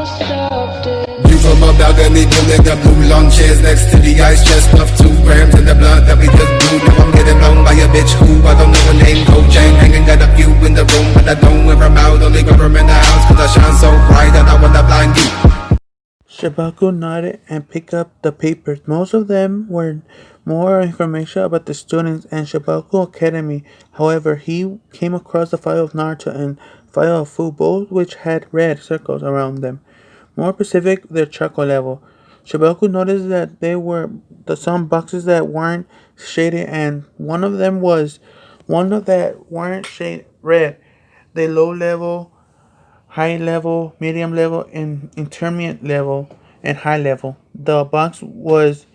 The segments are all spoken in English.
View from a balcony, pulling the blue lawn chairs next to the ice chest. Stuffed 2 grams in the blunt that we just blew. Now I'm getting blown by a bitch who I don't know her name. Gold chain hanging, got a few in the room, but I don't wear them out. Only wear them in the house, cause I shine so bright that I wanna blind you. Shibaku nodded and picked up the papers. Most of them were more information about the students and Shibaku Academy. However, he came across the file of Naruto and file of Fu, both which had red circles around them. More specific, their chakra level. Shibaku noticed that there were some boxes that weren't shaded, and one of them was one of that weren't shaded red. The low level, high level, medium level, and intermediate level, and high level. The box was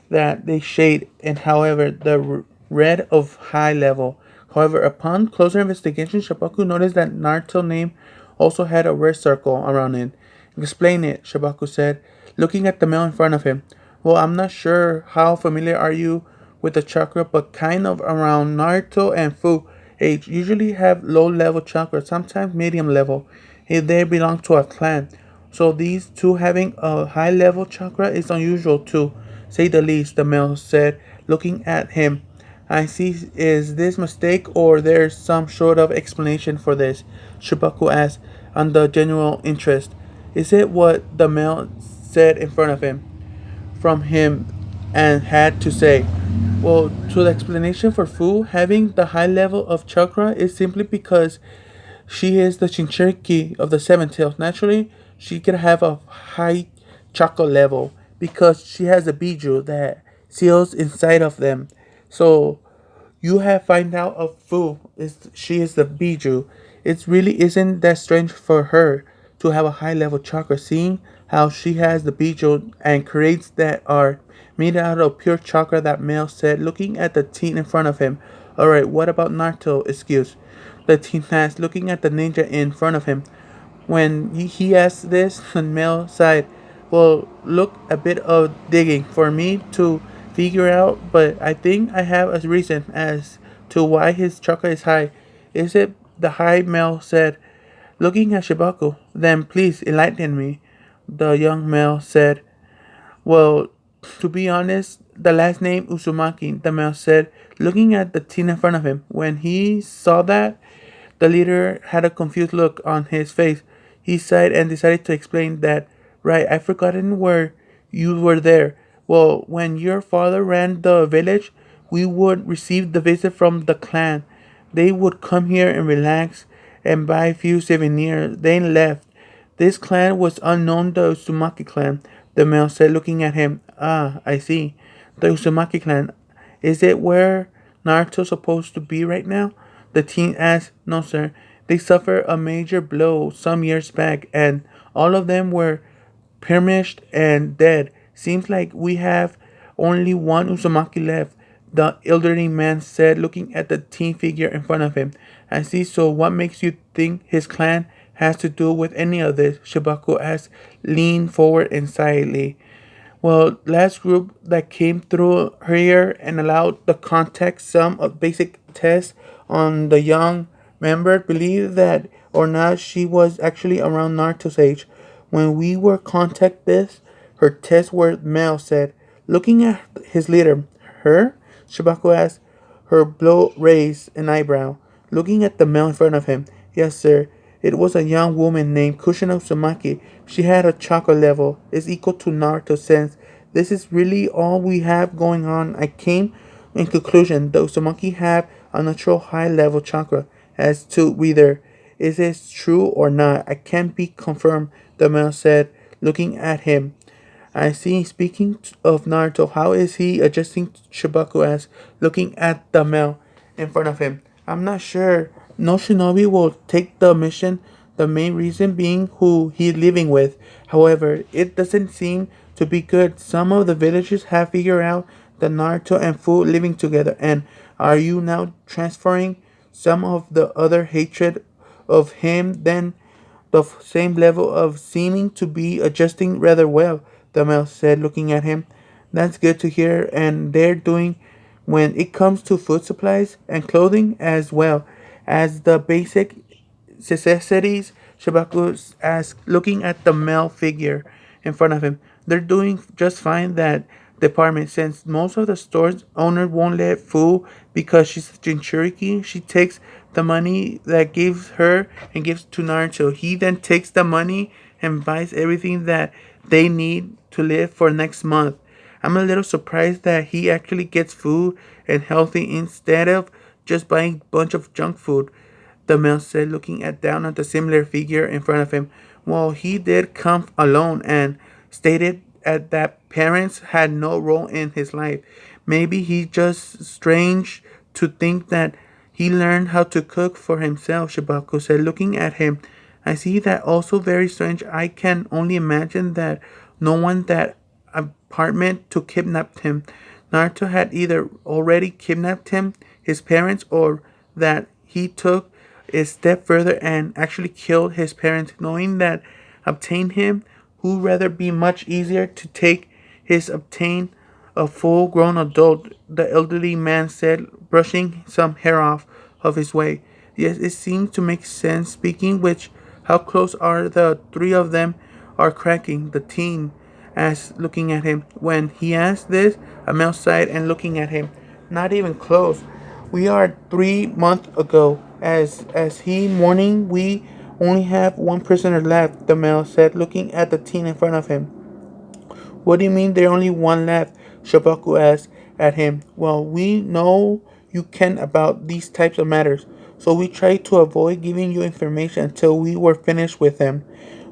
that they shade, and however, the red of high level. However, upon closer investigation, Shibaku noticed that Naruto's name also had a red circle around it. Explain it, Shibaku said, looking at the mail in front of him. Well, I'm not sure how familiar are you with the chakra, but kind of around Naruto and Fu age usually have low level chakra, sometimes medium level, if they belong to a clan. So these two having a high level chakra is unusual to say the least, the male said, looking at him. I see. Is this mistake or there's some sort of explanation for this? Shibaku asked, on the genuine interest. Is it what the male said in front of him? From him and had to say. Well, to the explanation for Fu having the high level of chakra is simply because she is the Shinchuriki of the Seven Tails. Naturally, she could have a high chakra level because she has a biju that seals inside of them. So you have find out of Fu is she is the biju. It really isn't that strange for her to have a high level chakra, seeing how she has the biju and creates that are made out of pure chakra, that male said, looking at the teen in front of him. Alright, what about Naruto? Excuse. The teen asked, looking at the ninja in front of him. When he asked this, the male sighed. Well, look, a bit of digging for me to figure out, but I think I have a reason as to why his chakra is high. Is it? The high male said, looking at Shibaku. Then please enlighten me, the young male said. Well, to be honest, the last name Uzumaki, the male said, looking at the teen in front of him. When he saw that, the leader had a confused look on his face. He sighed and decided to explain that, right, I've forgotten where you were there. Well, when your father ran the village, we would receive the visit from the clan. They would come here and relax and buy a few souvenirs, then left. This clan was unknown, the Uzumaki clan, the male said, looking at him. Ah, I see. The Uzumaki clan. Is it where Naruto's supposed to be right now? The teen asked. No, sir. They suffered a major blow some years back, and all of them were perished and dead. Seems like we have only one Uzumaki left, the elderly man said, looking at the teen figure in front of him. I see. So what makes you think his clan has to do with any of this? Shibaku asked, leaned forward and silently. Well, last group that came through here and allowed the context some of basic tests on the young member, believe that or not, she was actually around Naruto's age. When we were contact this, her tests were male said, looking at his leader. Her? Shibaku asked, her blow raised an eyebrow, looking at the male in front of him. Yes, sir. It was a young woman named Kushina Uzumaki. She had a chakra level is equal to Naruto's sense. This is really all we have going on. I came in conclusion the Uzumaki have a natural high level chakra. As to whether is this true or not, I can't be confirmed, the male said, looking at him. I see. Speaking of Naruto, how is he adjusting? Shibaku asked, looking at the male in front of him. I'm not sure. No shinobi will take the mission, the main reason being who he's living with. However, it doesn't seem to be good. Some of the villagers have figured out that Naruto and Fu living together, and are you now transferring some of the other hatred of him, then the same level of seeming to be adjusting rather well, the male said, looking at him. That's good to hear, and they're doing when it comes to food supplies and clothing as well as the basic necessities. Shibaku asked, looking at the male figure in front of him. They're doing just fine that department since most of the store's owner won't let Fu because she's a Jinchuriki. She takes the money that gives her and gives to Naruto. He then takes the money and buys everything that they need to live for next month. I'm a little surprised that he actually gets food and healthy instead of just buying a bunch of junk food, the male said, looking at down at the similar figure in front of him. Well, he did come alone and stated that parents had no role in his life. Maybe he just strange to think that he learned how to cook for himself, Shibaku said, looking at him. I see that also very strange. I can only imagine that no one that apartment to kidnap him. Naruto had either already kidnapped him, his parents, or that he took a step further and actually killed his parents, knowing that obtain him who rather be much easier to take his obtain a full grown adult, the elderly man said, brushing some hair off of his way. Yes, it seems to make sense. Speaking which, how close are the three of them are cracking? The teen asked, looking at him. When he asked this, Amel sighed and looking at him. Not even close. We are 3 months ago. As he morning, we only have one prisoner left, the male said, looking at the teen in front of him. What do you mean there's only one left? Shabaku asked at him. Well, we know you can about these types of matters, so we try to avoid giving you information until we were finished with them.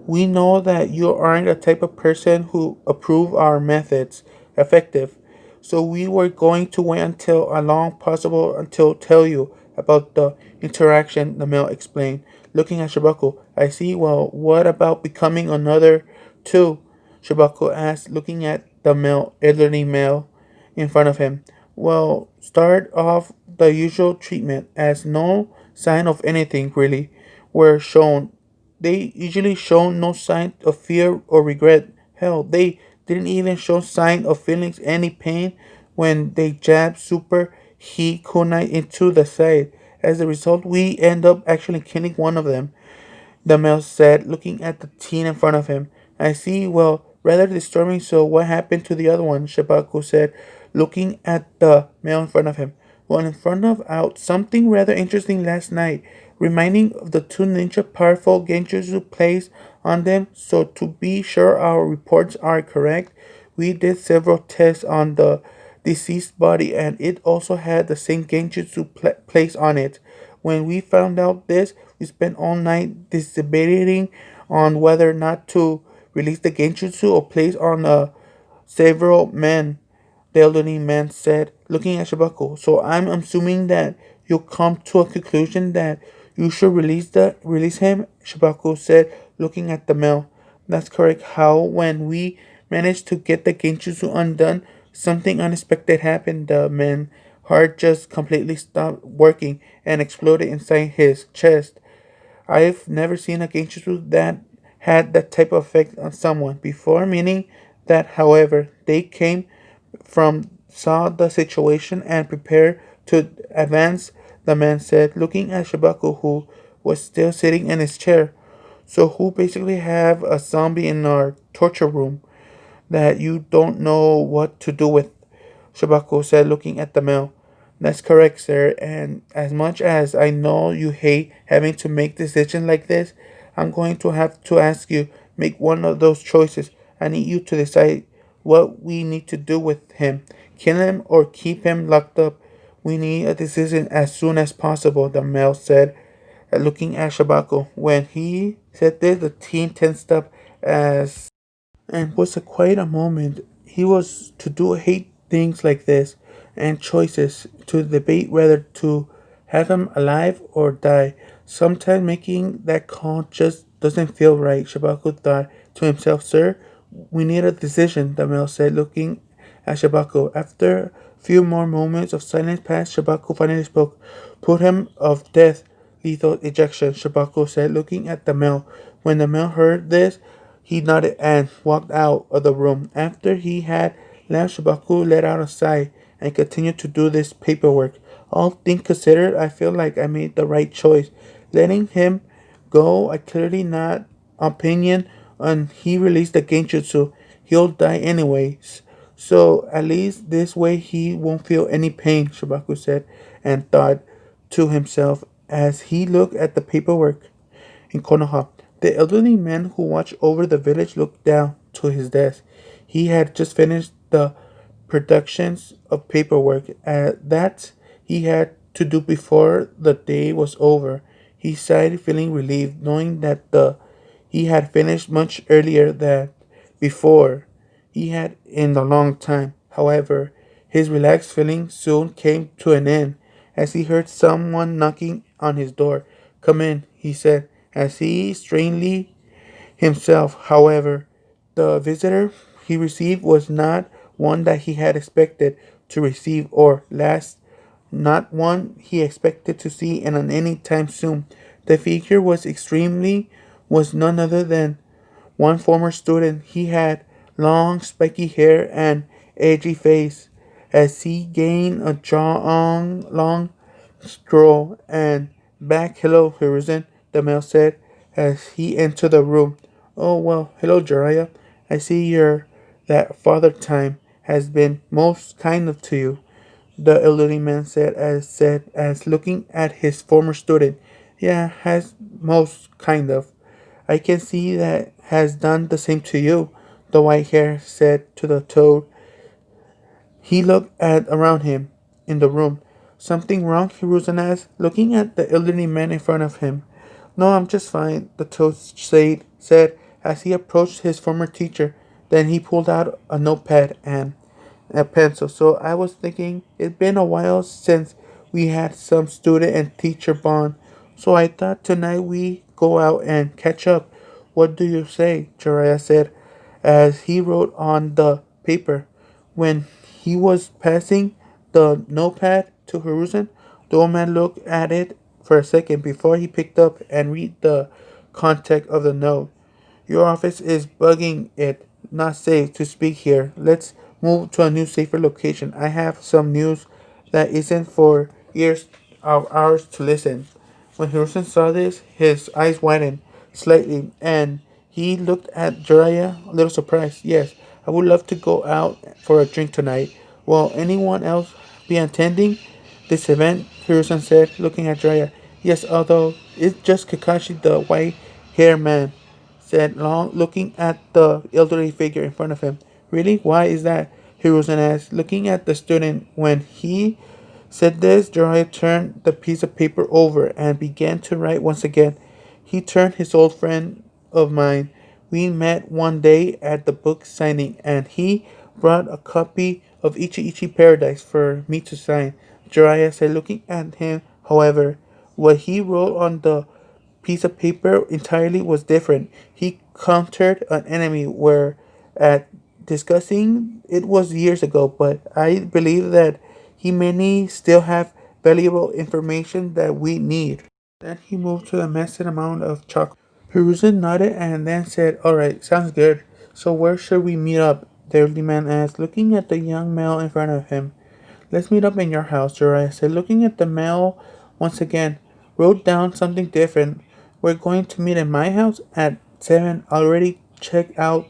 We know that you aren't a type of person who approve our methods effective. So we were going to wait until a long possible until tell you about the interaction, the male explained, looking at Shibaku. I see, well, what about becoming another too? Shibaku asked, looking at the male elderly male in front of him. Well, start off the usual treatment as no sign of anything really were shown. They usually show no sign of fear or regret. Hell, they didn't even show sign of feeling any pain when they jabbed super heat kunai into the side. As a result, we end up actually killing one of them, the male said, looking at the teen in front of him. I see, well, rather disturbing, so what happened to the other one? Shibaku said, looking at the male in front of him. Well, in front of out something rather interesting last night, reminding of the two ninja powerful genjutsu plays on them, so to be sure our reports are correct, we did several tests on the deceased body and it also had the same genjutsu place on it. When we found out this, we spent all night debating on whether or not to release the genjutsu or place on several men, the elderly man said, looking at Shibaku. So I'm assuming that you'll come to a conclusion that you should release him, Shibaku said, looking at the male. That's correct. How when we managed to get the genjutsu undone, something unexpected happened. The man's heart just completely stopped working and exploded inside his chest. I've never seen a genjutsu that had that type of effect on someone before, meaning that, however, they came from saw the situation and prepared to advance, the man said, looking at Shibaku, who was still sitting in his chair. So who basically have a zombie in our torture room that you don't know what to do with, Shibaku said, looking at the male. That's correct, sir, and as much as I know you hate having to make decisions like this, I'm going to have to ask you, make one of those choices. I need you to decide what we need to do with him. Kill him or keep him locked up. We need a decision as soon as possible, the male said, looking at Shibaku. When he said this, the teen tensed up as and was a quite a moment. He was to do hate things like this and choices to debate whether to have him alive or die. Sometimes making that call just doesn't feel right, Shibaku thought to himself. Sir, we need a decision, the male said, looking at Shibaku. After a few more moments of silence passed, Shibaku finally spoke. Put him of death, lethal ejection, Shibaku said, looking at the male. When the male heard this, he nodded and walked out of the room. After he had left, Shibaku let out a sigh and continued to do this paperwork. All things considered, I feel like I made the right choice. Letting him go. I clearly not opinion and he released the genjutsu. He'll die anyways. So at least this way he won't feel any pain, Shibaku said, and thought to himself as he looked at the paperwork in Konoha. The elderly man who watched over the village looked down to his desk. He had just finished the productions of paperwork that he had to do before the day was over. He sighed, feeling relieved, knowing that the he had finished much earlier than before he had in a long time. However, his relaxed feeling soon came to an end as he heard someone knocking on his door. Come in, he said, as he strangely himself. However, the visitor he received was not one that he had expected to receive, or last, not one he expected to see in an any time soon. The figure was none other than one former student. He had long spiky hair and edgy face. As he gained a long stroll and back, hello, Hiruzen, the male said as he entered the room. Oh, well, hello, Jiraiya. I see your that father time has been most kind of to you, the elderly man said as looking at his former student. Yeah, has most kind of. I can see that has done the same to you, the white hair said to the toad. He looked at around him in the room. Something wrong? Hiruzen asked, looking at the elderly man in front of him. No, I'm just fine, the toad said as he approached his former teacher. Then he pulled out a notepad and a pencil. So I was thinking it's been a while since we had some student and teacher bond. So I thought tonight we go out and catch up. What do you say? Jiraiya said as he wrote on the paper. When he was passing the notepad to Hiruzen, the old man looked at it for a second before he picked up and read the content of the note. Your office is bugging it. Not safe to speak here. Let's move to a new safer location. I have some news that isn't for ears of ours to listen. When Hirosen saw this, his eyes widened slightly and he looked at Jiraiya a little surprised. Yes, I would love to go out for a drink tonight. Will anyone else be attending this event? Hirosen said, looking at Jiraiya. Yes, although it's just Kakashi the white hair man, said Long, looking at the elderly figure in front of him. Really? Why is that? Hiruzen asked, looking at the student. When he said this, Jiraiya turned the piece of paper over and began to write once again. He turned his old friend of mine. We met one day at the book signing, and he brought a copy of Ichi Ichi Paradise for me to sign. Jiraiya said, looking at him. However, what he wrote on the piece of paper entirely was different. He countered an enemy where at discussing it was years ago, but I believe that he may still have valuable information that we need. Then he moved to the massive amount of chocolate. Hiruzen nodded and then said, Alright, sounds good. So where should we meet up? The elderly man asked, looking at the young male in front of him. Let's meet up in your house, Jiraiya said, looking at the male once again. Wrote down something different. We're going to meet in my house at 7. Already checked out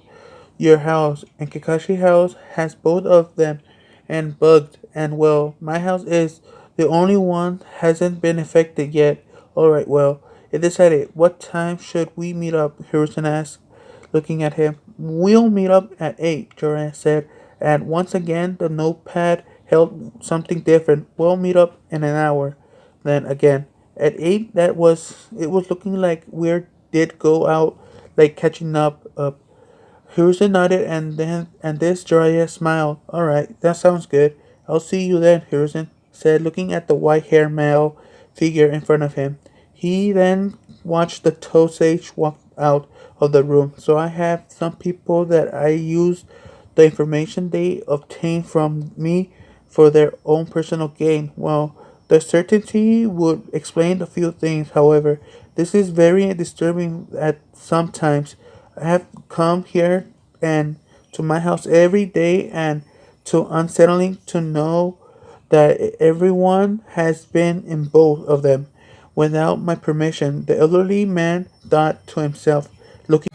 your house, and Kakashi house has both of them and bugged. And well, my house is the only one hasn't been affected yet. Alright, well, it decided. What time should we meet up? Hiruzen asked, looking at him. We'll meet up at 8, Jiraiya said, and once again the notepad held something different. We'll meet up in an hour. Then again, at 8, it was looking like we did go out, like catching up. Hiruzen nodded and this Jiraiya smiled. Alright, that sounds good. I'll see you then, Hiruzen said, looking at the white haired male figure in front of him. He then watched the Toad Sage walk out of the room. So I have some people that I use the information they obtain from me for their own personal gain. Well, the certainty would explain a few things. However, this is very disturbing at sometimes. I have come here and to my house every day and too unsettling to know that everyone has been in both of them. without my permission, the elderly man thought to himself, looking